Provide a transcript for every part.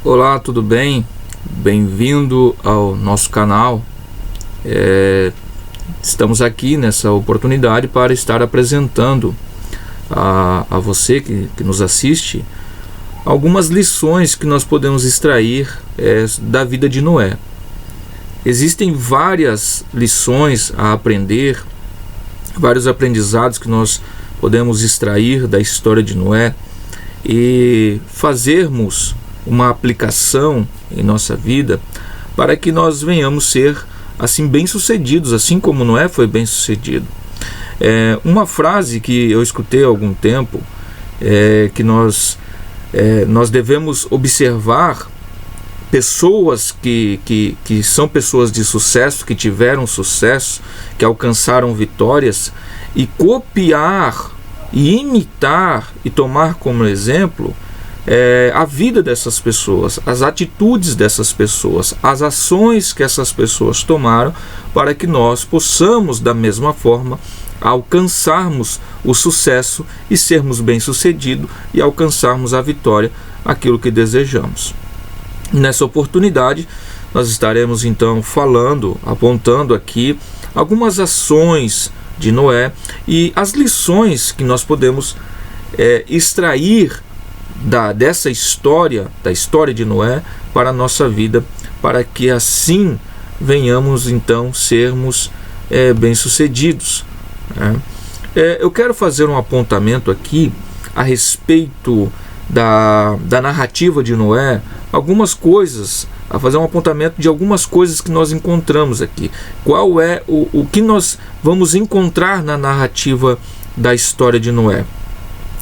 Olá, tudo bem? Bem-vindo ao nosso canal. Estamos aqui nessa oportunidade para estar apresentando a você que nos assiste algumas lições que nós podemos extrair da vida de Noé. Existem várias lições a aprender, vários aprendizados que nós podemos extrair da história de Noé e fazermos uma aplicação em nossa vida para que nós venhamos ser assim bem-sucedidos, assim como Noé foi bem-sucedido. Uma frase que eu escutei há algum tempo que nós devemos observar pessoas que são pessoas de sucesso, que tiveram sucesso, que alcançaram vitórias, e copiar e imitar e tomar como exemplo a vida dessas pessoas, as atitudes dessas pessoas, as ações que essas pessoas tomaram, para que nós possamos da mesma forma alcançarmos o sucesso e sermos bem-sucedidos e alcançarmos a vitória, aquilo que desejamos. Nessa oportunidade nós estaremos então apontando aqui algumas ações de Noé e as lições que nós podemos extrair dessa história, da história de Noé, para a nossa vida, para que assim venhamos então sermos bem-sucedidos. Eu quero fazer um apontamento aqui a respeito da narrativa de Noé, a fazer um apontamento de algumas coisas que nós encontramos aqui. Qual é o que nós vamos encontrar na narrativa da história de Noé?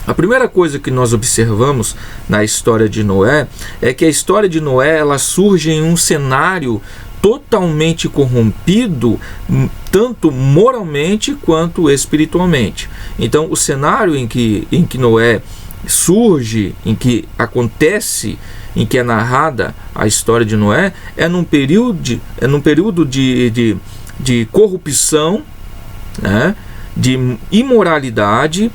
A primeira coisa que nós observamos na história de Noé é que a história de Noé ela surge em um cenário totalmente corrompido, tanto moralmente quanto espiritualmente. Então, o cenário em que Noé surge, em que acontece, em que é narrada a história de Noé, é num período de corrupção, né, de imoralidade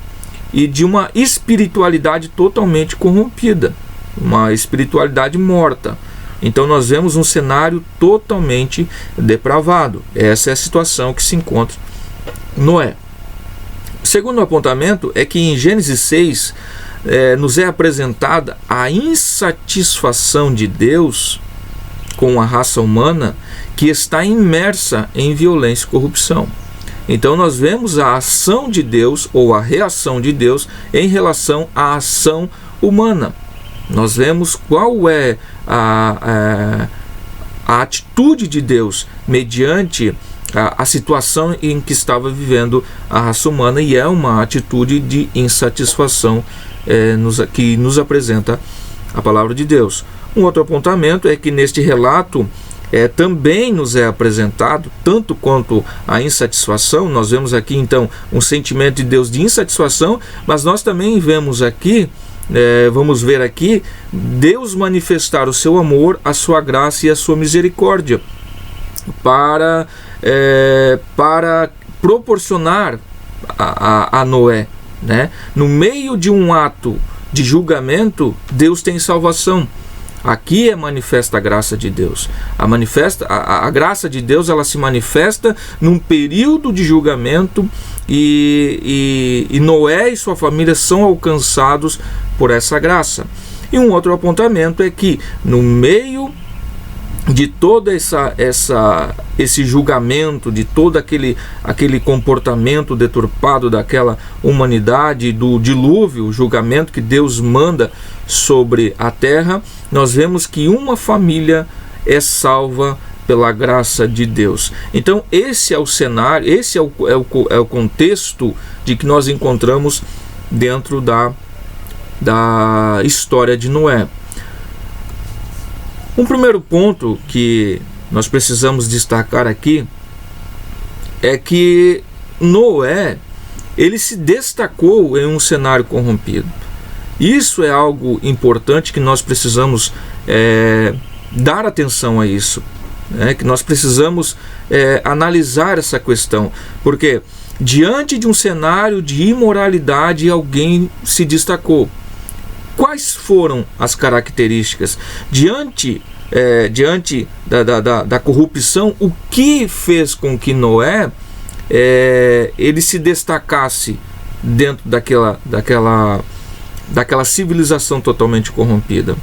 e de uma espiritualidade totalmente corrompida, uma espiritualidade morta. Então nós vemos um cenário totalmente depravado. Essa é a situação que se encontra Noé. O segundo apontamento é que em Gênesis 6 nos é apresentada a insatisfação de Deus com a raça humana que está imersa em violência e corrupção. Então nós vemos a ação de Deus ou a reação de Deus em relação à ação humana. Nós vemos qual é a atitude de Deus mediante a situação em que estava vivendo a raça humana, e é uma atitude de insatisfação que nos apresenta a palavra de Deus. Um outro apontamento é que neste relato também nos é apresentado, tanto quanto a insatisfação. Nós vemos aqui então um sentimento de Deus de insatisfação, mas nós também vemos aqui, vamos ver aqui, Deus manifestar o seu amor, a sua graça e a sua misericórdia para proporcionar a Noé, né? No meio de um ato de julgamento, Deus tem salvação. Aqui é manifesta a graça de Deus. A graça de Deus ela se manifesta num período de julgamento, e Noé e sua família são alcançados por essa graça. E um outro apontamento é que no meio de todo esse julgamento, de todo aquele comportamento deturpado daquela humanidade, do dilúvio, o julgamento que Deus manda sobre a terra, nós vemos que uma família é salva pela graça de Deus. Então esse é o cenário, esse é o contexto de que nós encontramos dentro da história de Noé. Um primeiro ponto que nós precisamos destacar aqui é que Noé ele se destacou em um cenário corrompido. Isso é algo importante que nós precisamos dar atenção a isso, que nós precisamos analisar essa questão, porque diante de um cenário de imoralidade alguém se destacou. quais foram as características? Diante da corrupção, o que fez com que Noé ele se destacasse dentro daquela civilização totalmente corrompida?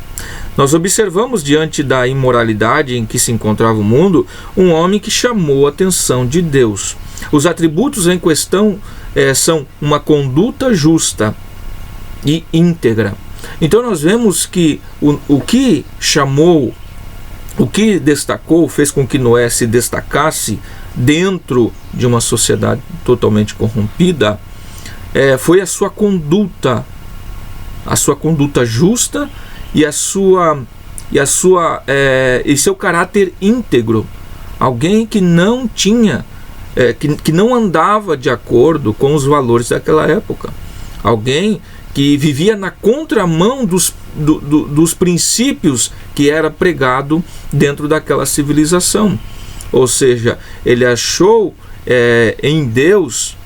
Nós observamos, diante da imoralidade em que se encontrava o mundo, um homem que chamou a atenção de Deus. Os atributos em questão são uma conduta justa e íntegra. Então nós vemos que o que chamou, o que destacou, fez com que Noé se destacasse dentro de uma sociedade totalmente corrompida, foi a sua conduta justa e seu caráter íntegro. Alguém que não tinha, que não andava de acordo com os valores daquela época. Alguém que vivia na contramão dos princípios que era pregado dentro daquela civilização. Ou seja, ele achou em Deus,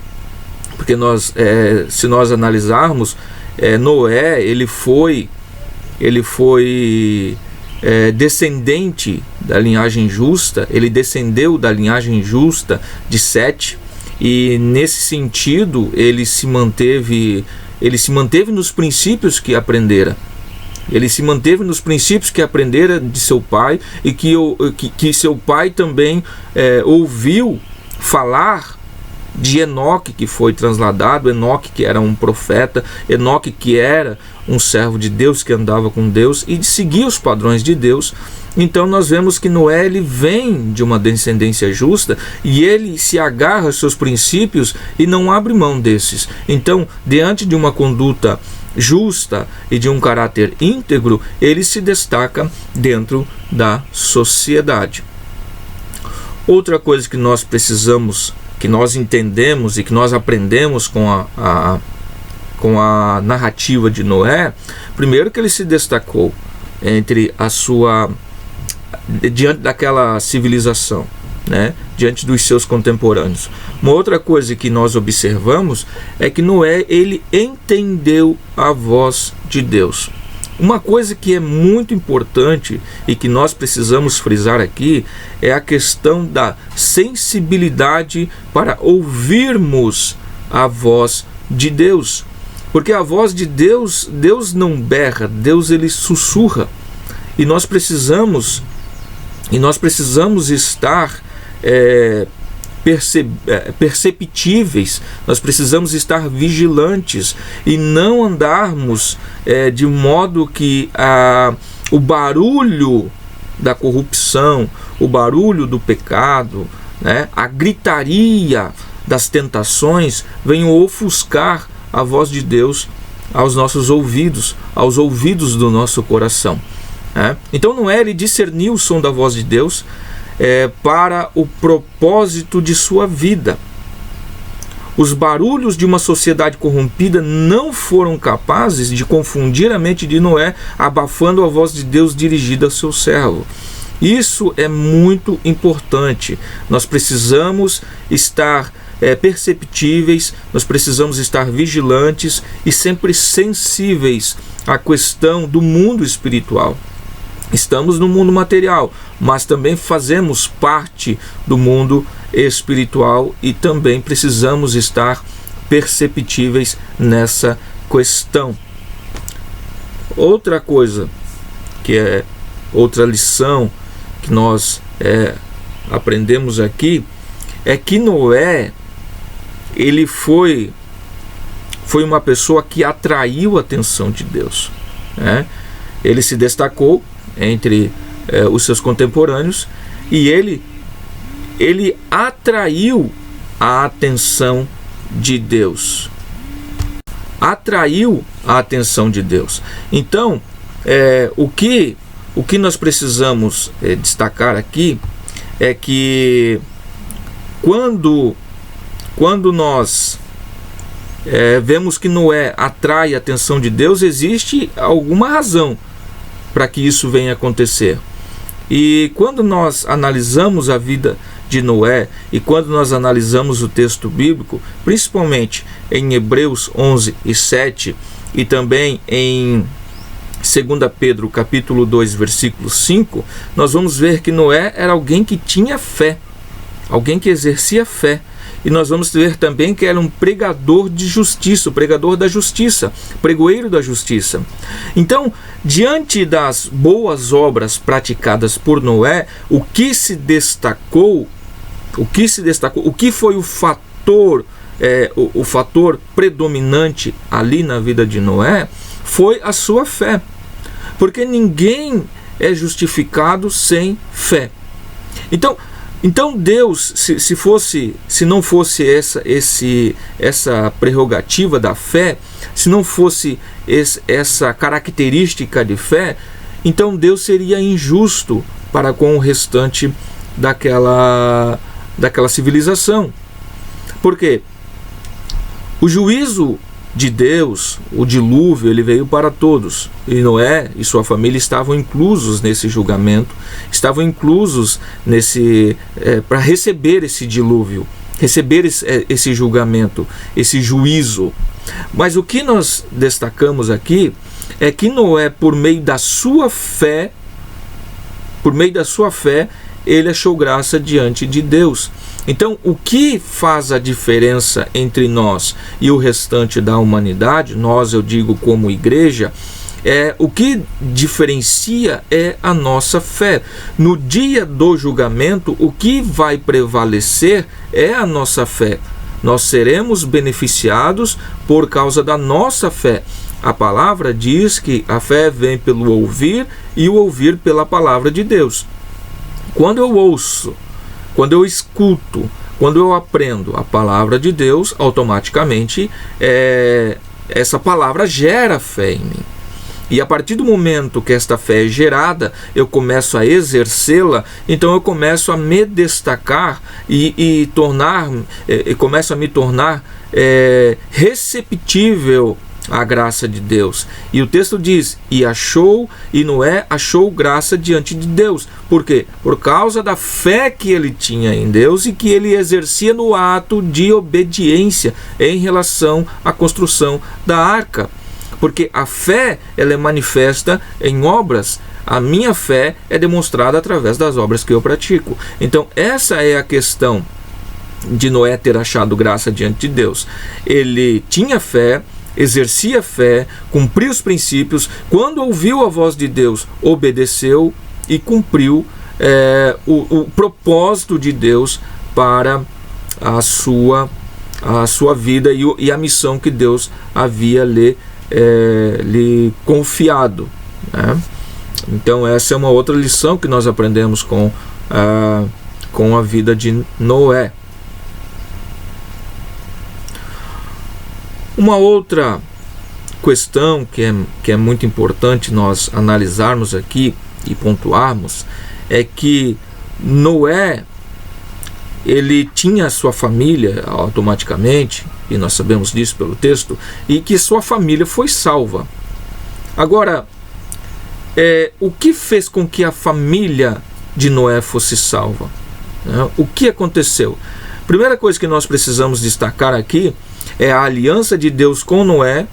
porque se nós analisarmos, Noé, ele foi descendente da linhagem justa, ele descendeu da linhagem justa de Sete, e nesse sentido ele se manteve nos princípios que aprendera. Ele se manteve nos princípios que aprendera de seu pai, e que seu pai também ouviu falar de Enoque, que foi transladado, Enoque que era um profeta, Enoque que era um servo de Deus, que andava com Deus e de seguir os padrões de Deus. Então nós vemos que Noé, ele vem de uma descendência justa, e ele se agarra aos seus princípios e não abre mão desses. Então, diante de uma conduta justa e de um caráter íntegro, ele se destaca dentro da sociedade. Outra coisa que nós precisamos, que nós entendemos e que nós aprendemos com a narrativa de Noé, primeiro, que ele se destacou diante daquela civilização, né? Diante dos seus contemporâneos. Uma outra coisa que nós observamos é que Noé, ele entendeu a voz de Deus. Uma coisa que é muito importante e que nós precisamos frisar aqui é a questão da sensibilidade para ouvirmos a voz de Deus. Porque a voz de Deus, Deus não berra, Deus, ele sussurra. E nós precisamos estar perceptíveis, nós precisamos estar vigilantes e não andarmos de modo que o barulho da corrupção, o barulho do pecado, né, a gritaria das tentações venham ofuscar a voz de Deus aos nossos ouvidos, aos ouvidos do nosso coração. Então Noé, ele discerniu o som da voz de Deus para o propósito de sua vida. Os barulhos de uma sociedade corrompida não foram capazes de confundir a mente de Noé, abafando a voz de Deus dirigida ao seu servo. Isso é muito importante. Nós precisamos estar perceptíveis, nós precisamos estar vigilantes e sempre sensíveis à questão do mundo espiritual. Estamos no mundo material, mas também fazemos parte do mundo espiritual e também precisamos estar perceptíveis nessa questão. Outra coisa, que é outra lição que nós aprendemos aqui, é que Noé, ele foi uma pessoa que atraiu a atenção de Deus, né? Ele se destacou entre os seus contemporâneos e ele atraiu a atenção de Deus. Atraiu a atenção de Deus. Então, o que nós precisamos destacar aqui é que quando nós vemos que Noé atrai a atenção de Deus, existe alguma razão para que isso venha acontecer. E quando nós analisamos a vida de Noé e quando nós analisamos o texto bíblico, principalmente em Hebreus 11 e 7 e também em 2 Pedro capítulo 2, versículo 5, nós vamos ver que Noé era alguém que tinha fé, alguém que exercia fé. E nós vamos ver também que era um pregador de justiça, o pregador da justiça, pregoeiro da justiça. Então, diante das boas obras praticadas por Noé, o que foi o fator, o fator predominante ali na vida de Noé, foi a sua fé. Porque ninguém é justificado sem fé. Então Deus, se não fosse essa prerrogativa da fé, se não fosse essa característica de fé, então Deus seria injusto para com o restante daquela civilização. Por quê? O juízo de Deus, o dilúvio, ele veio para todos, e Noé e sua família estavam inclusos nesse julgamento, estavam inclusos para receber esse dilúvio, receber esse julgamento, esse juízo. Mas o que nós destacamos aqui é que Noé, por meio da sua fé, ele achou graça diante de Deus. Então, o que faz a diferença entre nós e o restante da humanidade, nós, eu digo como igreja, o que diferencia é a nossa fé. No dia do julgamento, o que vai prevalecer é a nossa fé. Nós seremos beneficiados por causa da nossa fé. A palavra diz que a fé vem pelo ouvir e o ouvir pela palavra de Deus. Quando eu ouço, quando eu escuto, quando eu aprendo a palavra de Deus, automaticamente essa palavra gera fé em mim. E a partir do momento que esta fé é gerada, eu começo a exercê-la, então eu começo a me destacar e começo a me tornar receptível à graça de Deus. E o texto diz, e Noé achou graça diante de Deus. Por quê? Por causa da fé que ele tinha em Deus e que ele exercia no ato de obediência em relação à construção da arca. Porque a fé, ela é manifesta em obras. A minha fé é demonstrada através das obras que eu pratico. Então, essa é a questão de Noé ter achado graça diante de Deus. Ele tinha fé, exercia fé, cumpriu os princípios, quando ouviu a voz de Deus, obedeceu e cumpriu o propósito de Deus para a sua vida e a missão que Deus havia lhe confiado, né? Então essa é uma outra lição que nós aprendemos com a vida de Noé. Uma outra questão que é muito importante nós analisarmos aqui e pontuarmos é que Noé, ele tinha a sua família automaticamente, e nós sabemos disso pelo texto, e que sua família foi salva. Agora, o que fez com que a família de Noé fosse salva? O que aconteceu? Primeira coisa que nós precisamos destacar aqui é a aliança de Deus com Noé,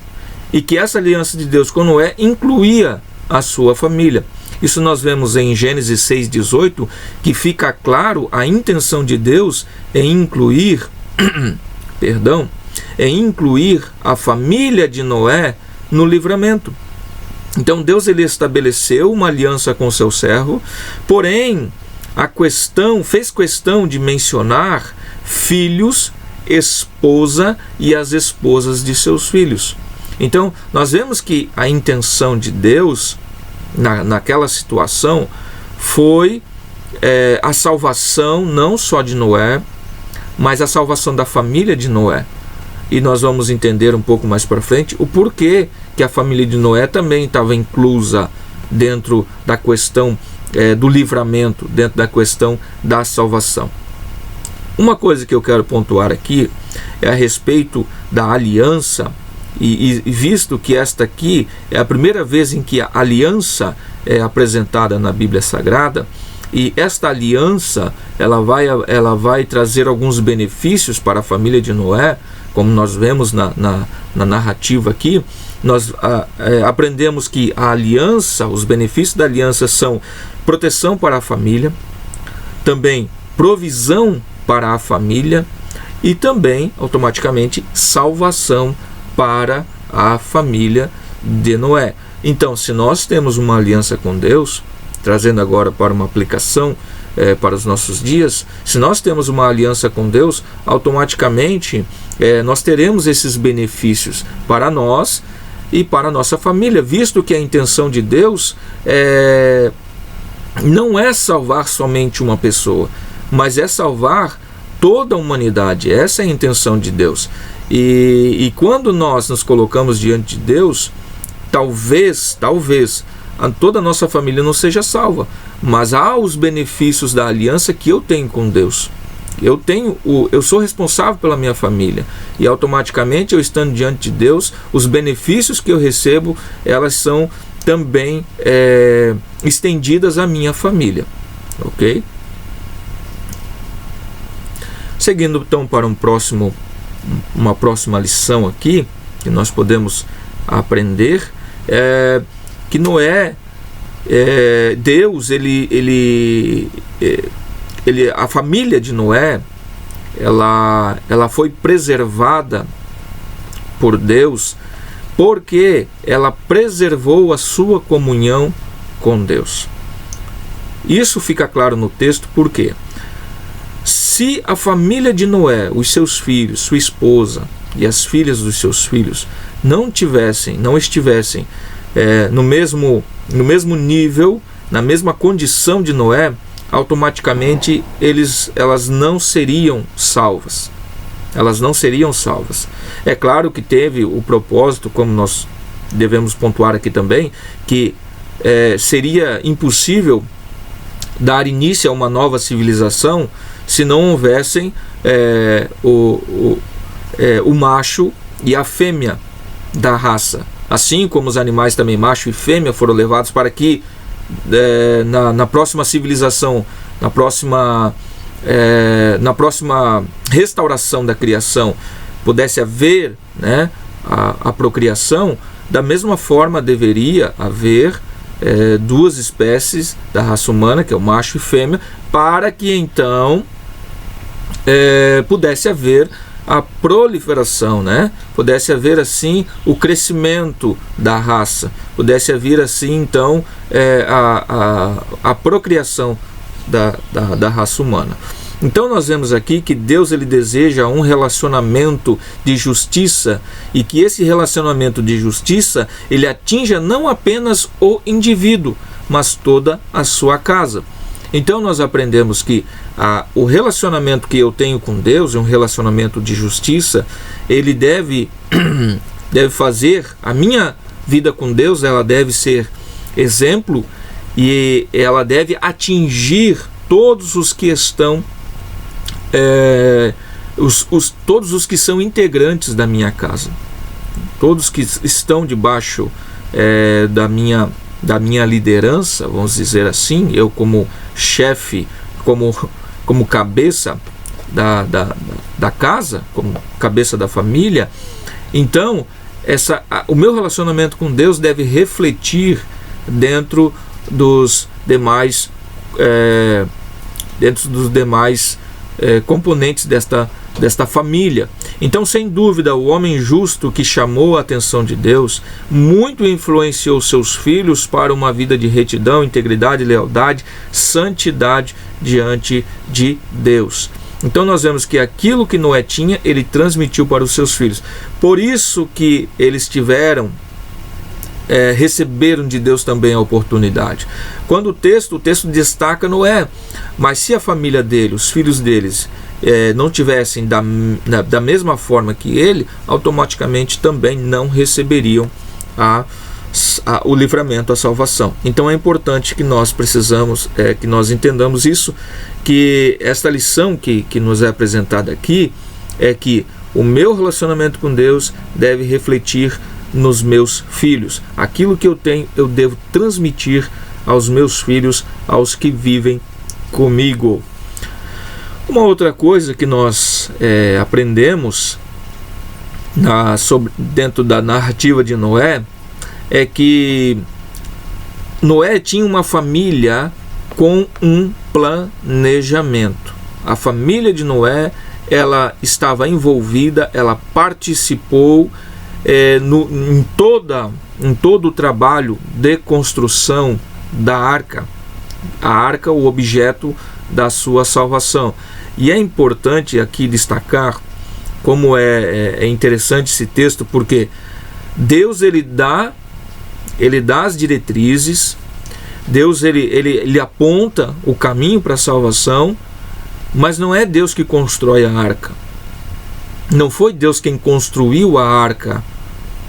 e que essa aliança de Deus com Noé incluía a sua família. Isso nós vemos em Gênesis 6,18, que fica claro a intenção de Deus em incluir a família de Noé no livramento. Então Deus ele estabeleceu uma aliança com seu servo, porém fez questão de mencionar filhos, esposa e as esposas de seus filhos. Então nós vemos que a intenção de Deus naquela situação foi a salvação não só de Noé, mas a salvação da família de Noé. E nós vamos entender um pouco mais para frente o porquê que a família de Noé também estava inclusa dentro da questão do livramento, dentro da questão da salvação. Uma coisa que eu quero pontuar aqui é a respeito da aliança, e visto que esta aqui é a primeira vez em que a aliança é apresentada na Bíblia Sagrada, e esta aliança ela vai trazer alguns benefícios para a família de Noé, como nós vemos na narrativa aqui, nós aprendemos que a aliança, os benefícios da aliança são proteção para a família, também provisão para a família e também, automaticamente, salvação para a família de Noé. Então, se nós temos uma aliança com Deus, trazendo agora para uma aplicação para os nossos dias, se nós temos uma aliança com Deus, automaticamente nós teremos esses benefícios para nós e para a nossa família, visto que a intenção de Deus não é salvar somente uma pessoa, mas é salvar toda a humanidade. Essa é a intenção de Deus. E quando nós nos colocamos diante de Deus, talvez toda a nossa família não seja salva, mas há os benefícios da aliança que eu tenho com Deus. Eu sou responsável pela minha família, e automaticamente, eu estando diante de Deus, os benefícios que eu recebo, elas são também estendidas à minha família, ok? Seguindo então para uma próxima lição aqui, que nós podemos aprender, que Noé, Deus, a família de Noé, ela foi preservada por Deus, porque ela preservou a sua comunhão com Deus. Isso fica claro no texto, porque se a família de Noé, os seus filhos, sua esposa e as filhas dos seus filhos não estivessem no mesmo nível, na mesma condição de Noé, automaticamente elas não seriam salvas. Elas não seriam salvas. É claro que teve o propósito, como nós devemos pontuar aqui também, que seria impossível dar início a uma nova civilização se não houvessem o macho e a fêmea da raça. Assim como os animais também, macho e fêmea, foram levados para que na próxima civilização, na próxima restauração da criação, pudesse haver, né, a procriação. Da mesma forma deveria haver duas espécies da raça humana, que é o macho e fêmea, para que então pudesse haver a proliferação, né? Pudesse haver assim o crescimento da raça, pudesse haver assim então a procriação da raça humana. Então nós vemos aqui que Deus ele deseja um relacionamento de justiça, e que esse relacionamento de justiça ele atinja não apenas o indivíduo, mas toda a sua casa. Então nós aprendemos que o relacionamento que eu tenho com Deus é um relacionamento de justiça. Ele deve fazer a minha vida com Deus, ela deve ser exemplo, e ela deve atingir todos os que estão todos os que são integrantes da minha casa, todos que estão debaixo da minha liderança, vamos dizer assim, eu como chefe, como cabeça da casa, como cabeça da família. Então o meu relacionamento com Deus deve refletir dentro dos demais componentes desta família. Então, sem dúvida, o homem justo que chamou a atenção de Deus muito influenciou seus filhos para uma vida de retidão, integridade, lealdade, santidade diante de Deus. Então nós vemos que aquilo que Noé tinha, ele transmitiu para os seus filhos. Por isso que eles receberam de Deus também a oportunidade. Quando o texto destaca Noé, mas se a família dele, os filhos deles, não tivessem da mesma forma que ele, automaticamente também não receberiam o livramento, a salvação. Então é importante que nós precisamos, que nós entendamos isso, que esta lição que nos é apresentada aqui é que o meu relacionamento com Deus deve refletir nos meus filhos. Aquilo que eu tenho, eu devo transmitir aos meus filhos, aos que vivem comigo. Uma outra coisa que nós aprendemos dentro da narrativa de Noé, é que Noé tinha uma família com um planejamento. A família de Noé, ela estava envolvida, ela participou em todo o trabalho de construção da arca. A arca, o objeto da sua salvação. E é importante aqui destacar como é interessante esse texto, porque Deus ele dá as diretrizes, Deus ele aponta o caminho para a salvação, mas não é Deus que constrói a arca. Não foi Deus quem construiu a arca,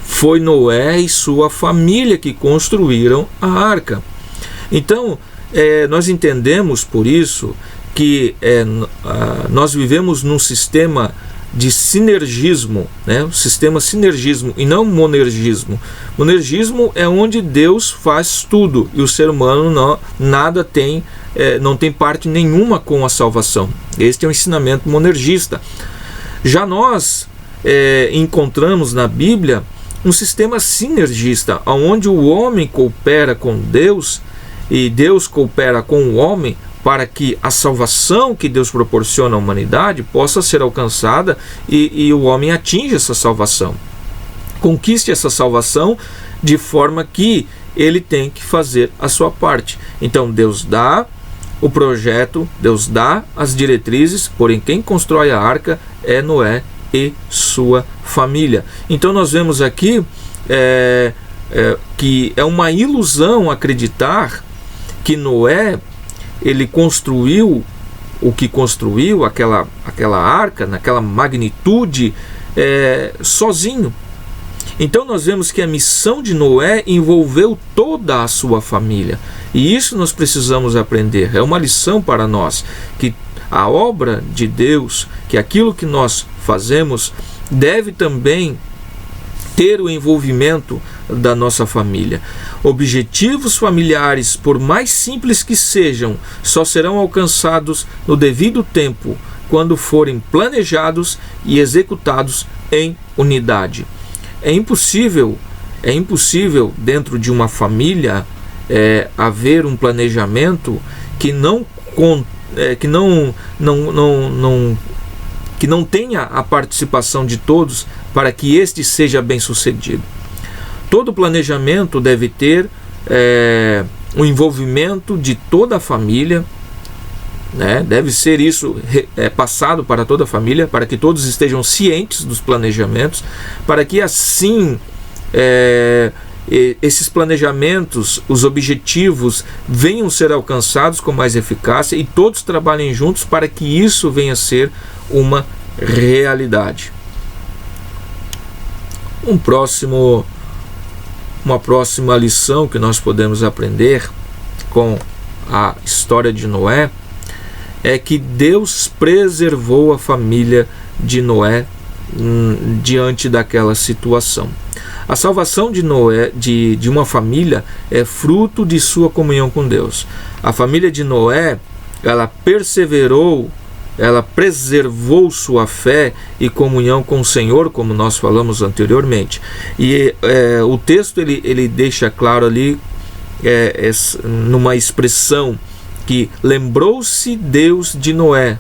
foi Noé e sua família que construíram a arca. Então, nós entendemos por isso que nós vivemos num sistema de sinergismo, né? O sistema sinergismo e não monergismo. Monergismo é onde Deus faz tudo e o ser humano não tem parte nenhuma com a salvação. Este é um ensinamento monergista. Já nós encontramos na Bíblia um sistema sinergista, onde o homem coopera com Deus e Deus coopera com o homem para que a salvação que Deus proporciona à humanidade possa ser alcançada e o homem atinja essa salvação. Conquiste essa salvação de forma que ele tem que fazer a sua parte. Então Deus dá o projeto, Deus dá as diretrizes, porém quem constrói a arca é Noé e sua família. Então nós vemos aqui que é uma ilusão acreditar que Noé ele construiu o que construiu, aquela arca, naquela magnitude, sozinho. Então nós vemos que a missão de Noé envolveu toda a sua família. E isso nós precisamos aprender. É uma lição para nós, que a obra de Deus, que aquilo que nós fazemos, deve também ter o envolvimento da nossa família. Objetivos familiares, por mais simples que sejam, só serão alcançados no devido tempo, quando forem planejados e executados em unidade. É impossível dentro de uma família haver um planejamento que não tenha a participação de todos para que este seja bem sucedido. Todo planejamento deve ter o envolvimento de toda a família, né? Deve ser isso passado para toda a família, para que todos estejam cientes dos planejamentos, para que assim esses planejamentos, os objetivos venham ser alcançados com mais eficácia e todos trabalhem juntos para que isso venha a ser uma realidade. Uma próxima lição que nós podemos aprender com a história de Noé é que Deus preservou a família de Noé diante daquela situação. A salvação de Noé, de uma família, é fruto de sua comunhão com Deus. A família de Noé, ela perseverou, ela preservou sua fé e comunhão com o Senhor, como nós falamos anteriormente. E o texto ele deixa claro ali, numa expressão, que lembrou-se Deus de Noé.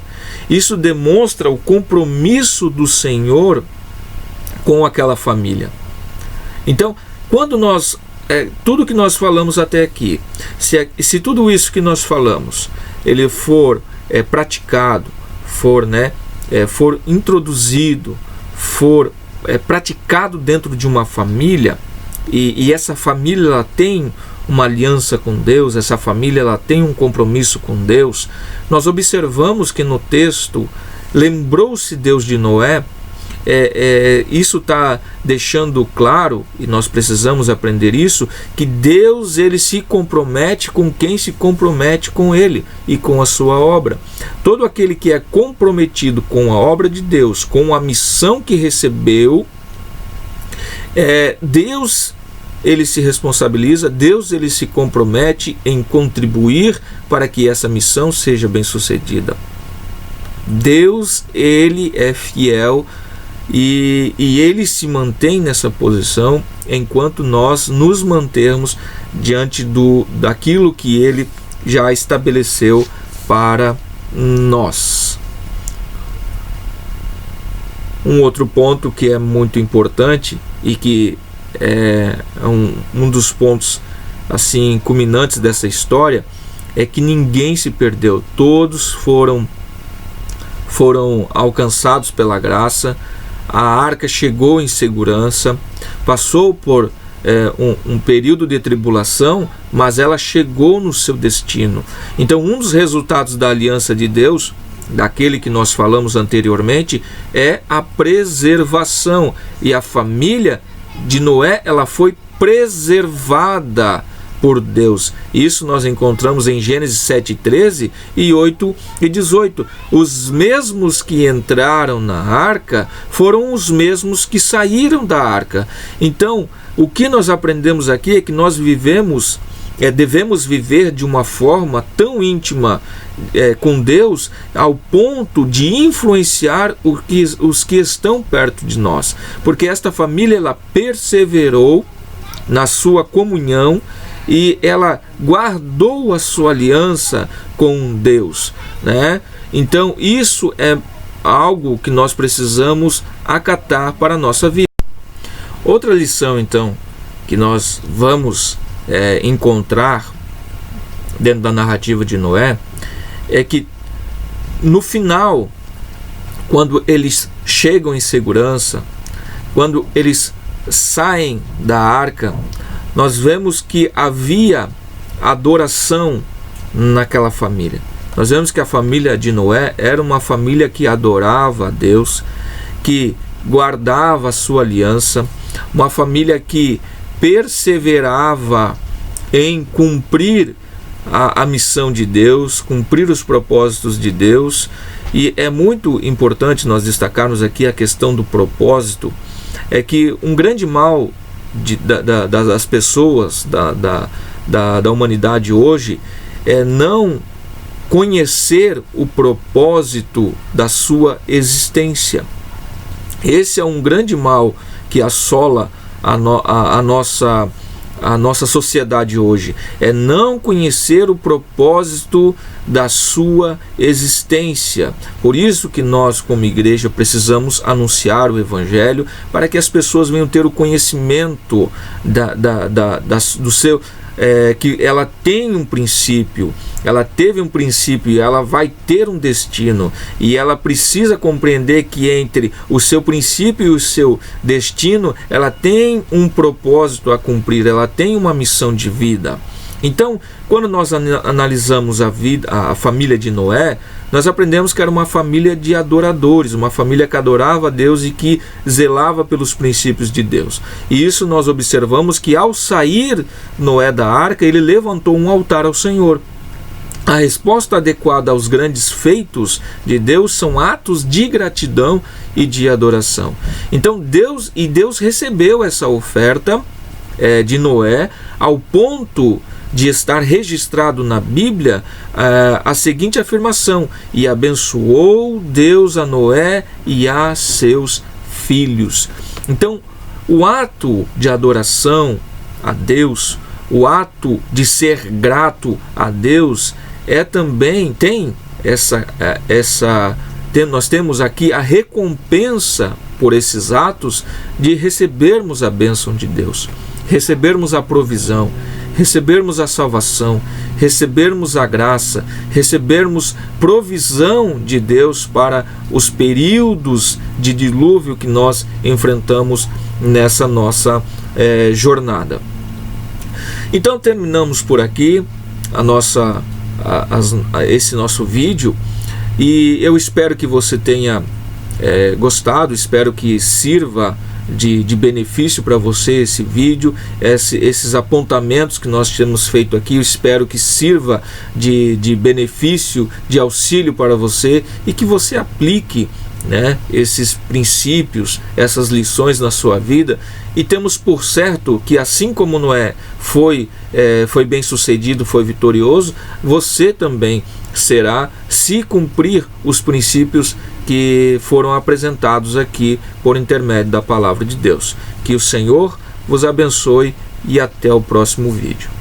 Isso demonstra o compromisso do Senhor com aquela família. Então, quando tudo que nós falamos até aqui, se tudo isso que nós falamos, ele for praticado, for introduzido, for praticado dentro de uma família, e essa família ela tem uma aliança com Deus, essa família ela tem um compromisso com Deus, nós observamos que no texto, lembrou-se Deus de Noé. Isso está deixando claro, e nós precisamos aprender isso, que Deus ele se compromete com quem se compromete com Ele e com a sua obra. Todo aquele que é comprometido com a obra de Deus, com a missão que recebeu, Deus ele se responsabiliza, Deus ele se compromete em contribuir para que essa missão seja bem sucedida. Deus ele é fiel e ele se mantém nessa posição enquanto nós nos mantermos diante daquilo que ele já estabeleceu para nós. Um outro ponto que é muito importante e que é um dos pontos assim culminantes dessa história é que ninguém se perdeu, todos foram alcançados pela graça. A arca chegou em segurança, passou por um período de tribulação, mas ela chegou no seu destino. Então, um dos resultados da aliança de Deus, daquele que nós falamos anteriormente, é a preservação. E a família de Noé, ela foi preservada por Deus. Isso nós encontramos em Gênesis 7:13 e 8:18. Os mesmos que entraram na arca foram os mesmos que saíram da arca. Então, o que nós aprendemos aqui é que nós devemos viver de uma forma tão íntima com Deus, ao ponto de influenciar os que estão perto de nós. Porque esta família, ela perseverou na sua comunhão e ela guardou a sua aliança com Deus, né? Então, isso é algo que nós precisamos acatar para a nossa vida. Outra lição, então, que nós vamos encontrar dentro da narrativa de Noé é que no final, quando eles chegam em segurança, quando eles saem da arca, nós vemos que havia adoração naquela família. Nós vemos que a família de Noé era uma família que adorava a Deus, que guardava a sua aliança, uma família que perseverava em cumprir a missão de Deus, cumprir os propósitos de Deus. E é muito importante nós destacarmos aqui a questão do propósito. É que um grande mal das pessoas, da humanidade hoje, é não conhecer o propósito da sua existência. Esse é um grande mal que assola a nossa sociedade hoje, é não conhecer o propósito da sua existência. Por isso que nós, como igreja, precisamos anunciar o Evangelho, para que as pessoas venham ter o conhecimento do seu, que ela tem um princípio, ela teve um princípio e ela vai ter um destino, e ela precisa compreender que entre o seu princípio e o seu destino, ela tem um propósito a cumprir, ela tem uma missão de vida. Então, quando nós analisamos a família de Noé, nós aprendemos que era uma família de adoradores, uma família que adorava a Deus e que zelava pelos princípios de Deus. E isso nós observamos que ao sair Noé da arca, ele levantou um altar ao Senhor. A resposta adequada aos grandes feitos de Deus são atos de gratidão e de adoração. Então Deus recebeu essa oferta de Noé, ao ponto de estar registrado na Bíblia a seguinte afirmação: e abençoou Deus a Noé e a seus filhos. Então, o ato de adoração a Deus, o ato de ser grato a Deus, nós temos aqui a recompensa por esses atos de recebermos a bênção de Deus, recebermos a provisão, recebermos a salvação, recebermos a graça, recebermos provisão de Deus para os períodos de dilúvio que nós enfrentamos nessa nossa jornada. Então terminamos por aqui esse nosso vídeo, e eu espero que você tenha gostado, espero que sirva de benefício para você esse vídeo, esses apontamentos que nós temos feito aqui. Eu espero que sirva de benefício, de auxílio para você, e que você aplique né, esses princípios, essas lições na sua vida, e temos por certo que assim como Noé foi bem sucedido, foi vitorioso, você também será, se cumprir os princípios que foram apresentados aqui por intermédio da palavra de Deus. Que o Senhor vos abençoe e até o próximo vídeo.